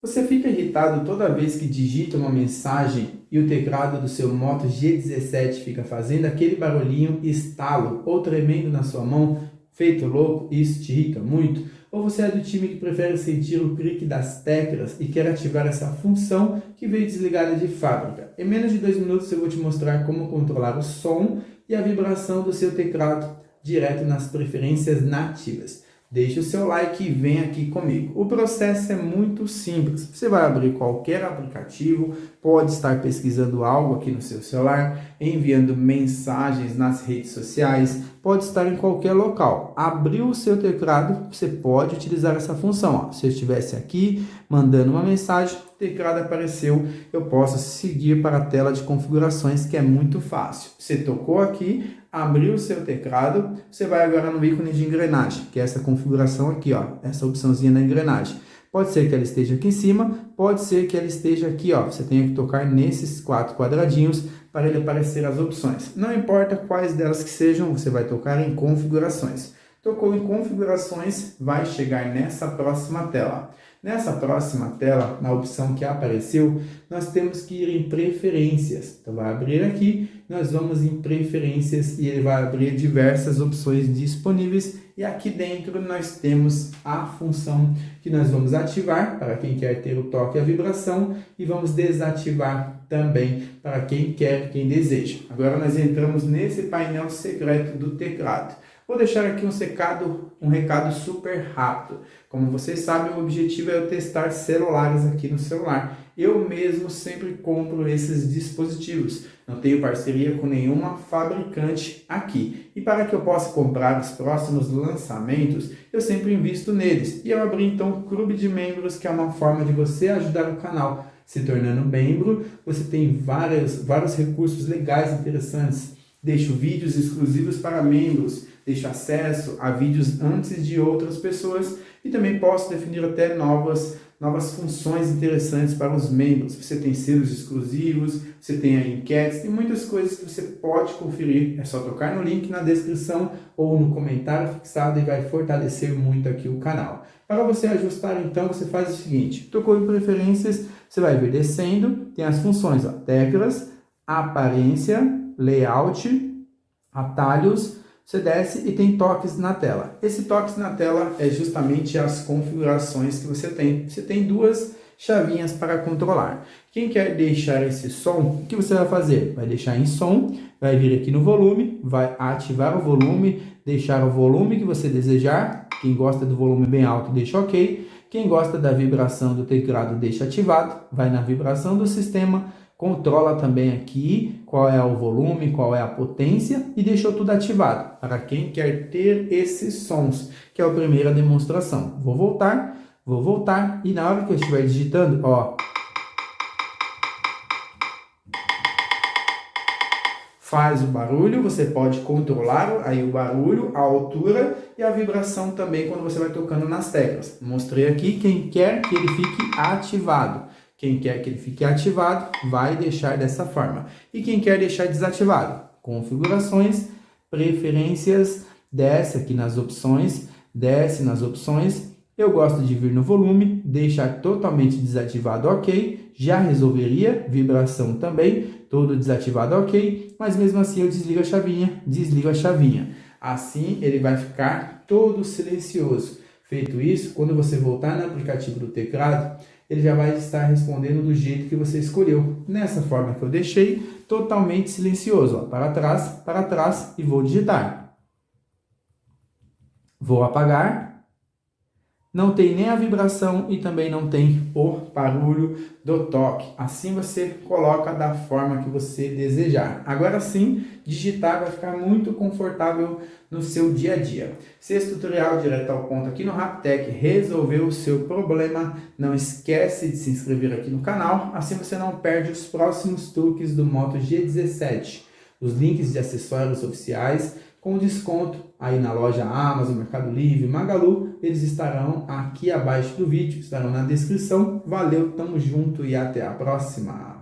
Você fica irritado toda vez que digita uma mensagem e o teclado do seu Moto G17 fica fazendo aquele barulhinho estalo ou tremendo na sua mão, feito louco, e isso te irrita muito? Ou você é do time que prefere sentir o clique das teclas e quer ativar essa função que veio desligada de fábrica? Em menos de 2 minutos eu vou te mostrar como controlar o som e a vibração do seu teclado direto nas preferências nativas. Deixe o seu like e vem aqui comigo. O processo é muito simples. Você vai abrir qualquer aplicativo, pode estar pesquisando algo aqui no seu celular, enviando mensagens nas redes sociais, pode estar em qualquer local. Abriu o seu teclado, você pode utilizar essa função. Se eu estivesse aqui mandando uma mensagem, o teclado apareceu, eu posso seguir para a tela de configurações, que é muito fácil. Você tocou aqui, abriu o seu teclado, você vai agora no ícone de engrenagem, que é essa configuração aqui, ó, essa opçãozinha da engrenagem. Pode ser que ela esteja aqui em cima, pode ser que ela esteja aqui, ó. Você tenha que tocar nesses 4 quadradinhos para ele aparecer as opções. Não importa quais delas que sejam, você vai tocar em configurações. Tocou em configurações, vai chegar nessa próxima tela. Nessa próxima tela, na opção que apareceu, nós temos que ir em preferências. Então vai abrir aqui, nós vamos em preferências e ele vai abrir diversas opções disponíveis. E aqui dentro nós temos a função que nós vamos ativar para quem quer ter o toque e a vibração e vamos desativar também para quem quer, quem deseja. Agora nós entramos nesse painel secreto do teclado. Vou deixar aqui um recado super rápido. Como vocês sabem, o objetivo é eu testar celulares aqui no celular. Eu mesmo sempre compro esses dispositivos. Não tenho parceria com nenhuma fabricante aqui. E para que eu possa comprar os próximos lançamentos, eu sempre invisto neles. E eu abri então o Clube de Membros, que é uma forma de você ajudar o canal. Se tornando membro, você tem vários recursos legais e interessantes. Deixo vídeos exclusivos para membros, deixo acesso a vídeos antes de outras pessoas e também posso definir até novas funções interessantes para os membros. Você tem selos exclusivos, você tem aí enquetes, tem muitas coisas que você pode conferir. É só tocar no link na descrição ou no comentário fixado e vai fortalecer muito aqui o canal. Para você ajustar, então, você faz o seguinte: tocou em preferências, você vai vir descendo, tem as funções, ó, teclas, aparência, layout, atalhos, você desce e tem toques na tela. Esse toques na tela é justamente as configurações que você tem. Você tem 2 chavinhas para controlar. Quem quer deixar esse som, o que você vai fazer? Vai deixar em som, vai vir aqui no volume, vai ativar o volume, deixar o volume que você desejar. Quem gosta do volume bem alto, deixa ok. Quem gosta da vibração do teclado, deixa ativado. Vai na vibração do sistema, controla também aqui qual é o volume, qual é a potência e deixou tudo ativado para quem quer ter esses sons, que é a primeira demonstração. Vou voltar e na hora que eu estiver digitando, ó, faz o barulho, você pode controlar aí o barulho, a altura e a vibração também quando você vai tocando nas teclas. Mostrei aqui quem quer que ele fique ativado. Quem quer que ele fique ativado, vai deixar dessa forma. E quem quer deixar desativado? Configurações, preferências, desce aqui nas opções, desce nas opções. Eu gosto de vir no volume, deixar totalmente desativado, ok. Já resolveria, vibração também, todo desativado, ok. Mas mesmo assim eu desligo a chavinha. Assim ele vai ficar todo silencioso. Feito isso, quando você voltar no aplicativo do teclado, ele já vai estar respondendo do jeito que você escolheu. Nessa forma que eu deixei, totalmente silencioso. Ó, para trás e vou digitar. Vou apagar. Não tem nem a vibração e também não tem o barulho do toque. Assim você coloca da forma que você desejar. Agora sim, digitar vai ficar muito confortável no seu dia a dia. Se esse tutorial direto ao ponto aqui no Raptec resolveu o seu problema, não esquece de se inscrever aqui no canal, assim você não perde os próximos truques do Moto G17. Os links de acessórios oficiais com desconto aí na loja Amazon, Mercado Livre, Magalu, eles estarão aqui abaixo do vídeo, estarão na descrição. Valeu, tamo junto e até a próxima!